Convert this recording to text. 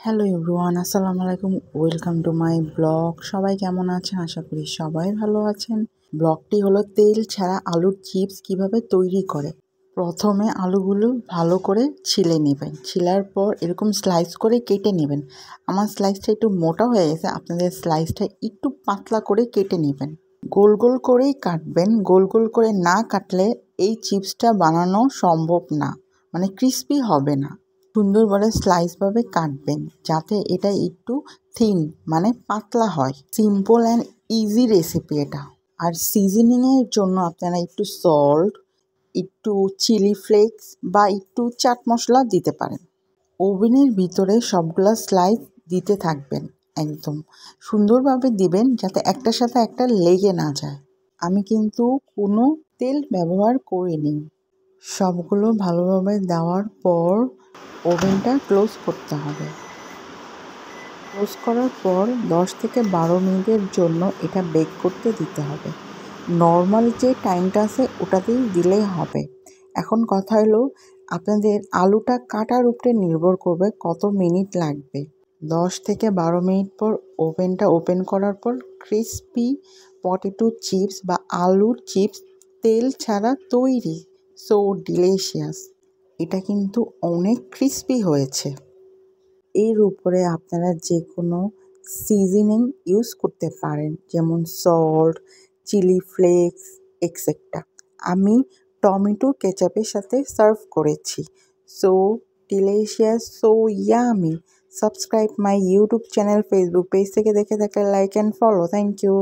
Hello everyone, আসসালামু আলাইকুম। Welcome to my blog. সবাই কেমন আছেন? আশা করি সবাই ভালো আছেন। ব্লগটি হলো তেল ছাড়া আলুর চিপস কিভাবে তৈরি করে। প্রথমে আলুগুলো ভালো করে ছিলে নেবেন। ছিলার পর এরকম স্লাইস করে কেটে নেবেন। আমার স্লাইসটা একটু মোটা হয়ে গেছে, আপনাদের স্লাইসটা একটু পাতলা করে কেটে নেবেন। গোল গোল করেই কাটবেন। গোল গোল করে না কাটলে এই চিপসটা বানানো সম্ভব না, মানে ক্রিস্পি হবে না। সুন্দর করে স্লাইসভাবে কাটবেন যাতে এটা একটু থিন মানে পাতলা হয়। সিম্পল অ্যান্ড ইজি রেসিপি এটা। আর সিজনিংয়ের জন্য আপনারা একটু সল্ট, একটু চিলি ফ্লেক্স বা একটু চাট মশলা দিতে পারেন। ওভেনের ভিতরে সবগুলা স্লাইস দিতে থাকবেন, একদম সুন্দরভাবে দিবেন যাতে একটার সাথে একটা লেগে না যায়। আমি কিন্তু কোনো তেল ব্যবহার করিনি। সবগুলো ভালোভাবে দেওয়ার পর ওভেনটা ক্লোজ করতে হবে। ক্লোজ করার পর 10 থেকে 12 মিনিটের জন্য এটা বেক করতে দিতে হবে। নর্মাল যে টাইমটা আছে ওটাতেই দিলেই হবে। এখন কথা হলো আপনাদের আলুটা কাটার উপরে নির্ভর করবে কত মিনিট লাগবে। 10 থেকে 12 মিনিট পর ওভেনটা ওপেন করার পর ক্রিসপি পটেটো চিপস বা আলুর চিপস তেল ছাড়া তৈরি। So delicious. এটা কিন্তু অনেক ক্রিসপি হয়েছে। এর উপরে আপনারা যে কোনো সিজনিং ইউজ করতে পারেন, যেমন সল্ট, চিলি ফ্লেক্স এক্সেট্রা। আমি টমেটো কেচাপের সাথে সার্ভ করেছি। So delicious, so yummy. Subscribe my YouTube channel, Facebook page থেকে দেখে থাকলে like and follow. Thank you.